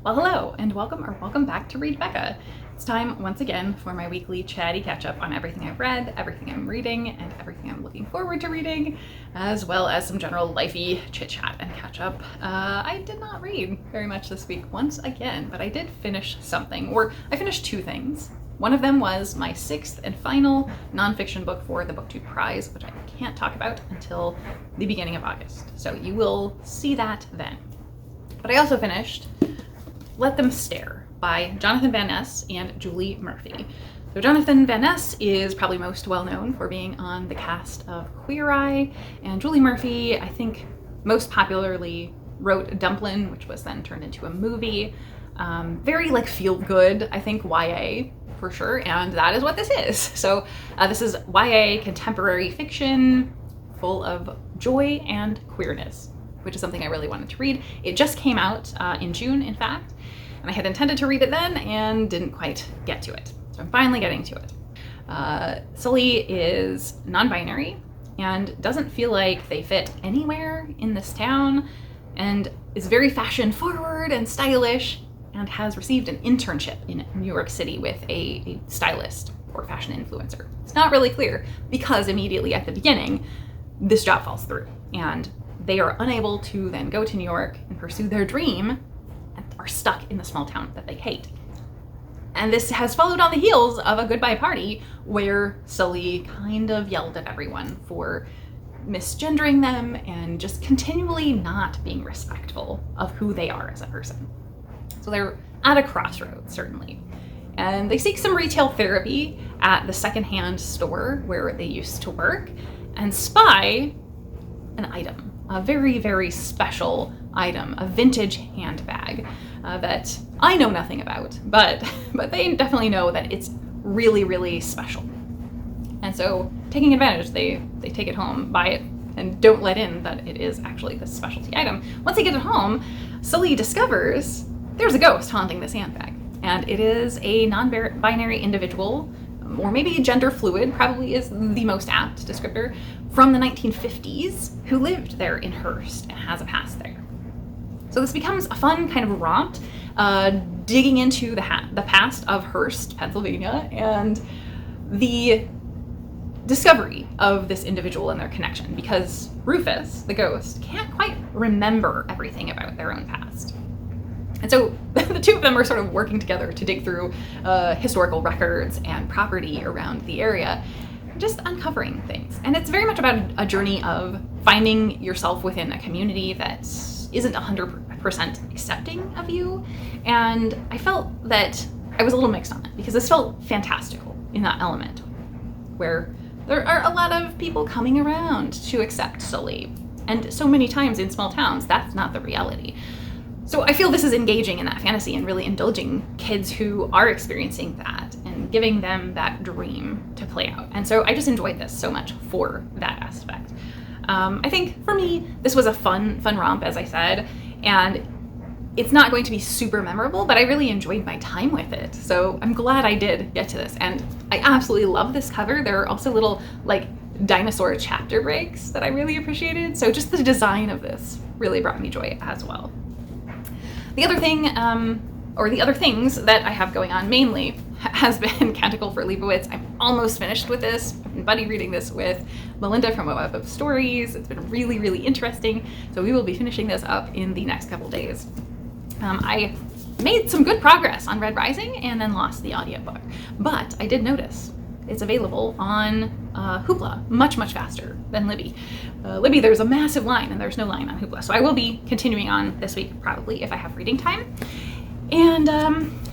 Well, hello and welcome back to Read Becca. It's time once again for my weekly chatty catch up on everything I've read, everything I'm reading, and everything I'm looking forward to reading, as well as some general lifey chit chat and catch up. I did not read very much this week once again, but I did finish something, or I finished two things. One of them was my sixth and final nonfiction book for the BookTube Prize, which I can't talk about until the beginning of August. So you will see that then. But I also finished Let Them Stare by Jonathan Van Ness and Julie Murphy. So Jonathan Van Ness is probably most well known for being on the cast of Queer Eye, and Julie Murphy, I think, most popularly wrote Dumplin', which was then turned into a movie. Very feel good, I think, YA for sure, and that is what this is. So this is YA contemporary fiction full of joy and queerness, which is something I really wanted to read. It just came out in June, in fact, and I had intended to read it then and didn't quite get to it. So I'm finally getting to it. Sully is non-binary and doesn't feel like they fit anywhere in this town, and is very fashion forward and stylish, and has received an internship in New York City with a stylist or fashion influencer. It's not really clear because immediately at the beginning, this job falls through, and they are unable to then go to New York and pursue their dream and are stuck in the small town that they hate. And this has followed on the heels of a goodbye party where Sully kind of yelled at everyone for misgendering them and just continually not being respectful of who they are as a person. So they're at a crossroads, certainly. And they seek some retail therapy at the secondhand store where they used to work and spy an item. A very, very special item, a vintage handbag that I know nothing about, but they definitely know that it's really, really special. And so, taking advantage, they take it home, buy it, and don't let in that it is actually this specialty item. Once they get it home, Sully discovers there's a ghost haunting this handbag, and it is a non-binary individual, or maybe gender fluid, probably is the most apt descriptor, from the 1950s who lived there in Hearst and has a past there. So this becomes a fun kind of romp, digging into the past of Hearst, Pennsylvania, and the discovery of this individual and their connection, because Rufus, the ghost, can't quite remember everything about their own past. And so the two of them are sort of working together to dig through historical records and property around the area, just uncovering things. And it's very much about a journey of finding yourself within a community that isn't 100% accepting of you. And I felt that I was a little mixed on it, because this felt fantastical in that element, where there are a lot of people coming around to accept Sully. And so many times in small towns, that's not the reality. So I feel this is engaging in that fantasy and really indulging kids who are experiencing that and giving them that dream to play out. And so I just enjoyed this so much for that aspect. I think for me, this was a fun romp, as I said, and it's not going to be super memorable, but I really enjoyed my time with it. So I'm glad I did get to this, and I absolutely love this cover. There are also little dinosaur chapter breaks that I really appreciated. So just the design of this really brought me joy as well. The other thing, or the other things that I have going on mainly has been Canticle for Leibowitz. I'm almost finished with this. I've been buddy reading this with Melinda from A Web of Stories. It's been really, really interesting. So we will be finishing this up in the next couple days. I made some good progress on Red Rising and then lost the audiobook. But I did notice it's available on Hoopla much, much faster than Libby. Libby, there's a massive line, and there's no line on Hoopla. So I will be continuing on this week, probably, if I have reading time. And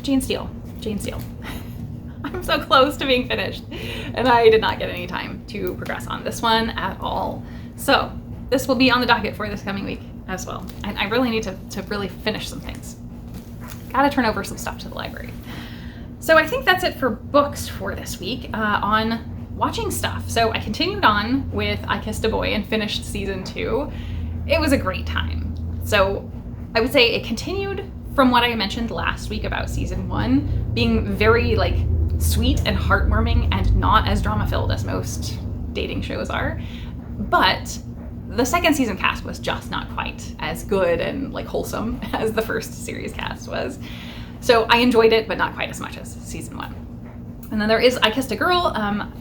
Jane Steele. I'm so close to being finished, and I did not get any time to progress on this one at all. So this will be on the docket for this coming week as well. And I really need to really finish some things. Gotta turn over some stuff to the library. So I think that's it for books for this week. On watching stuff. So I continued on with I Kissed a Boy and finished season 2. It was a great time. So I would say it continued from what I mentioned last week about season 1 being very sweet and heartwarming and not as drama-filled as most dating shows are. But the second season cast was just not quite as good and like wholesome as the first series cast was. So I enjoyed it, but not quite as much as season 1. And then there is I Kissed a Girl.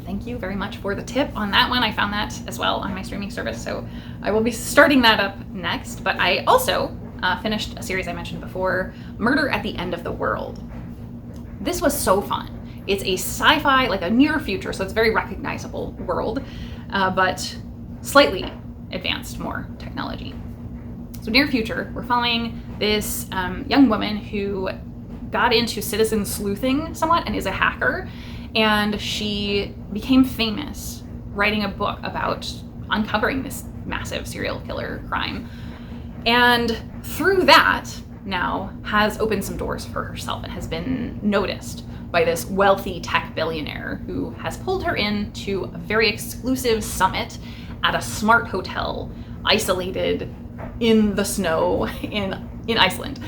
Thank you very much for the tip on that one. I found that as well on my streaming service, so I will be starting that up next. But I also finished a series I mentioned before, Murder at the End of the World. This was so fun. It's a sci-fi, like a near future, so it's a very recognizable world, but slightly advanced, more technology. So near future, we're following this young woman who got into citizen sleuthing somewhat and is a hacker, and she became famous writing a book about uncovering this massive serial killer crime. And through that, now has opened some doors for herself and has been noticed by this wealthy tech billionaire who has pulled her into a very exclusive summit at a smart hotel isolated in the snow in Iceland.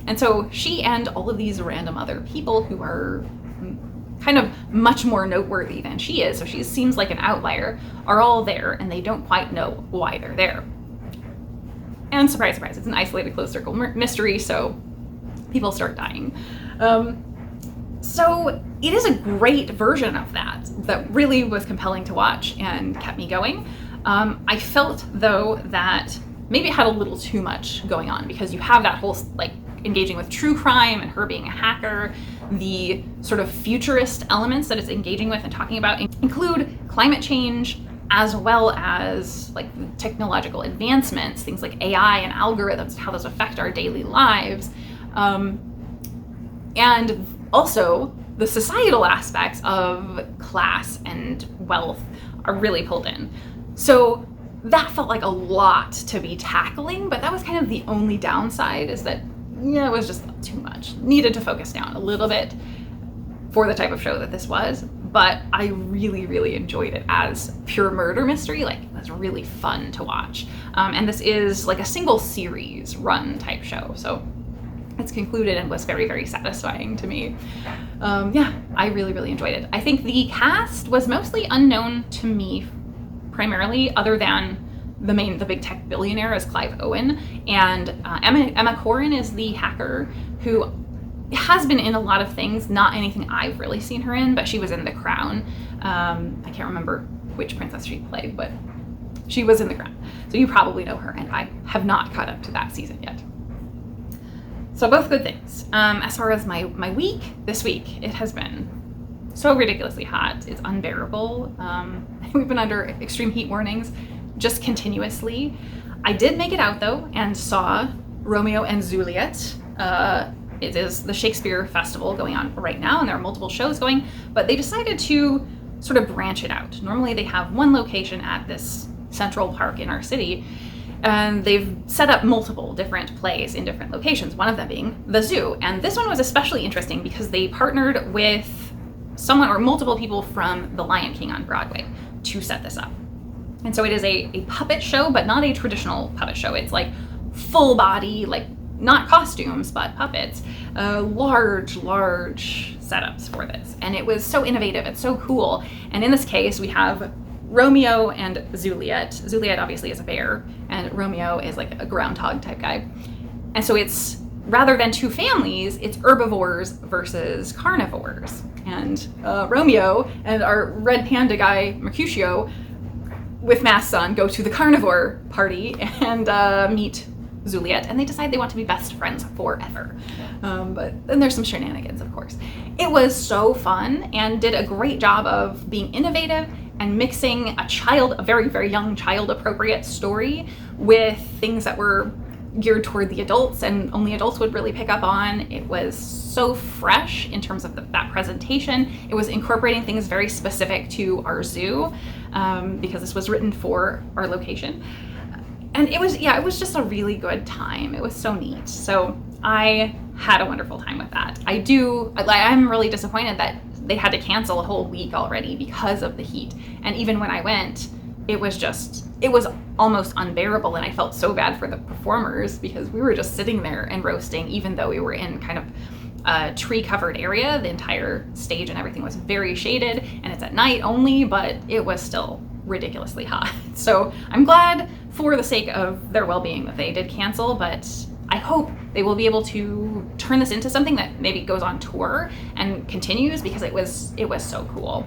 And so she and all of these random other people who are kind of much more noteworthy than she is, so she seems like an outlier, are all there, and they don't quite know why they're there. And surprise, surprise, it's an isolated closed circle mystery, so people start dying. So it is a great version of that really was compelling to watch and kept me going. I felt, though, that maybe it had a little too much going on, because you have that whole, like, engaging with true crime and her being a hacker. The sort of futurist elements that it's engaging with and talking about include climate change, as well as like technological advancements, things like AI and algorithms, how those affect our daily lives. And also the societal aspects of class and wealth are really pulled in. So that felt like a lot to be tackling, but that was kind of the only downside, is that, yeah, it was just too much. Needed to focus down a little bit for the type of show that this was, but I really, really enjoyed it as pure murder mystery. Like, it was really fun to watch. And this is like a single series run type show, so it's concluded and was very, very satisfying to me. Yeah, I really, really enjoyed it. I think the cast was mostly unknown to me, primarily, other than the big tech billionaire is Clive Owen, and Emma Corrin is the hacker who has been in a lot of things, not anything I've really seen her in, but she was in The Crown. I can't remember which princess she played, but she was in The Crown. So you probably know her, and I have not caught up to that season yet. So both good things. As far as my week, this week, it has been so ridiculously hot. It's unbearable. We've been under extreme heat warnings just continuously. I did make it out, though, and saw Romeo and Juliet. It is the Shakespeare Festival going on right now, and there are multiple shows going, but they decided to sort of branch it out. Normally they have one location at this central park in our city, and they've set up multiple different plays in different locations, one of them being the zoo. And this one was especially interesting because they partnered with someone or multiple people from The Lion King on Broadway to set this up. And so it is a puppet show, but not a traditional puppet show. It's like full body, like not costumes, but puppets, large setups for this. And it was so innovative and so cool. And in this case, we have Romeo and Juliet. Juliet obviously is a bear, and Romeo is like a groundhog type guy. And so it's, rather than two families, it's herbivores versus carnivores. And Romeo and our red panda guy, Mercutio, with masks on, go to the carnivore party and meet Juliet, and they decide they want to be best friends forever. But then there's some shenanigans, of course. It was so fun and did a great job of being innovative and mixing a very, very young child-appropriate story with things that were geared toward the adults and only adults would really pick up on. It was so fresh in terms of that presentation. It was incorporating things very specific to our zoo, because this was written for our location. And it was just a really good time. It was so neat. So I had a wonderful time with that. I'm really disappointed that they had to cancel a whole week already because of the heat. And even when I went, it was almost unbearable, and I felt so bad for the performers because we were just sitting there and roasting, even though we were in kind of a tree-covered area. The entire stage and everything was very shaded, and it's at night only, but it was still ridiculously hot. So I'm glad for the sake of their well-being that they did cancel, but I hope they will be able to turn this into something that maybe goes on tour and continues, because it was so cool.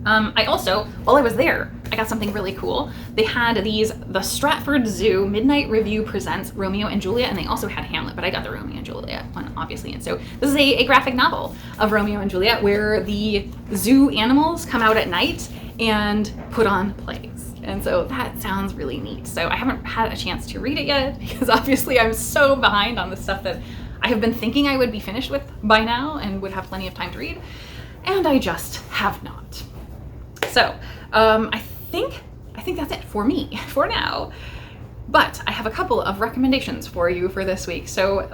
I also, while I was there, I got something really cool. They had the Stratford Zoo Midnight Review presents Romeo and Juliet, and they also had Hamlet, but I got the Romeo and Juliet one, obviously. And so this is a graphic novel of Romeo and Juliet where the zoo animals come out at night and put on plays. And so that sounds really neat. So I haven't had a chance to read it yet, because obviously I'm so behind on the stuff that I have been thinking I would be finished with by now and would have plenty of time to read, and I just have not. So I think that's it for me for now, but I have a couple of recommendations for you for this week. So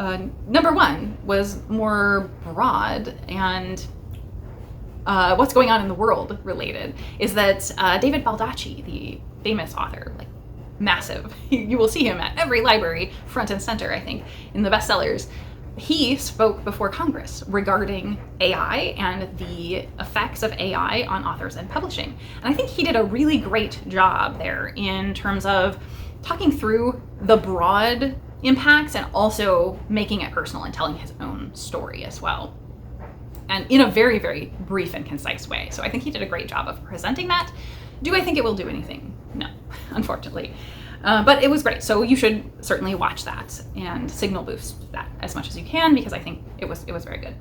number one was more broad and what's going on in the world related, is that David Baldacci, the famous author, like massive, you will see him at every library front and center, I think, in the bestsellers. He spoke before Congress regarding AI and the effects of AI on authors and publishing. And I think he did a really great job there in terms of talking through the broad impacts and also making it personal and telling his own story as well. And in a very, very brief and concise way. So I think he did a great job of presenting that. Do I think it will do anything? No, unfortunately. But it was great. So you should certainly watch that and signal boost that as much as you can, because I think it was very good.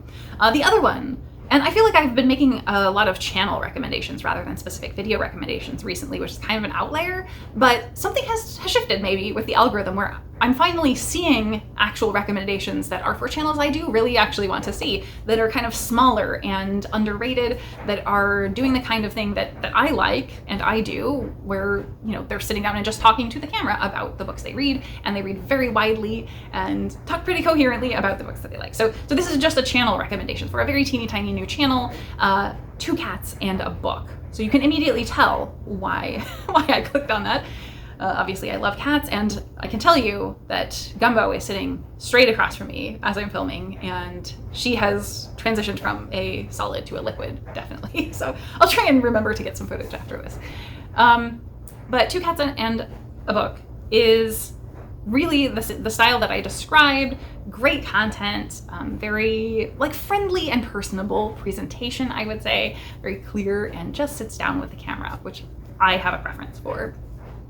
The other one, and I feel like I've been making a lot of channel recommendations rather than specific video recommendations recently, which is kind of an outlier, but something has shifted maybe with the algorithm where I'm finally seeing actual recommendations that are for channels I do really actually want to see, that are kind of smaller and underrated, that are doing the kind of thing that I like and I do, where, you know, they're sitting down and just talking to the camera about the books they read, and they read very widely and talk pretty coherently about the books that they like. So this is just a channel recommendation for a very teeny tiny new channel, 2 cats and a book. So you can immediately tell why I clicked on that. Obviously I love cats, and I can tell you that Gumbo is sitting straight across from me as I'm filming, and she has transitioned from a solid to a liquid, definitely. So I'll try and remember to get some footage after this. But 2 cats and a book is really the style that I described. Great content, very like friendly and personable presentation, I would say, very clear, and just sits down with the camera, which I have a preference for.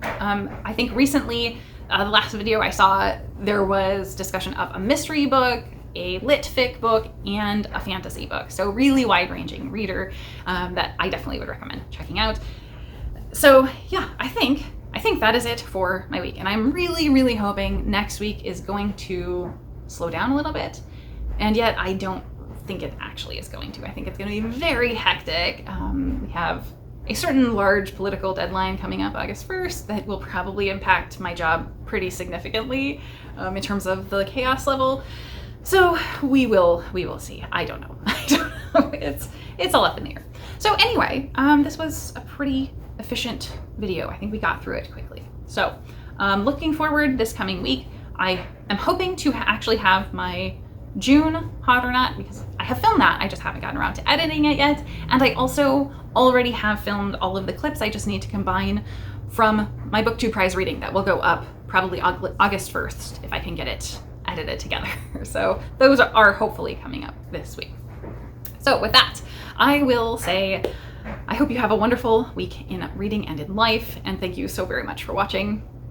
I think recently, the last video I saw, there was discussion of a mystery book, a lit fic book, and a fantasy book. So really wide-ranging reader that I definitely would recommend checking out. So yeah, I think that is it for my week. And I'm really, really hoping next week is going to slow down a little bit. And yet I don't think it actually is going to. I think it's going to be very hectic. We have a certain large political deadline coming up August 1st that will probably impact my job pretty significantly in terms of the chaos level. So we will see. I don't know. It's all up in the air. So anyway, this was a pretty efficient video. I think we got through it quickly. So looking forward this coming week, I am hoping to actually have my June Hot or Not, because I have filmed that, I just haven't gotten around to editing it yet. And I also already have filmed all of the clips I just need to combine from my BookTube prize reading that will go up probably August 1st if I can get it edited together. So those are hopefully coming up this week. So with that, I will say I hope you have a wonderful week in reading and in life, and thank you so very much for watching.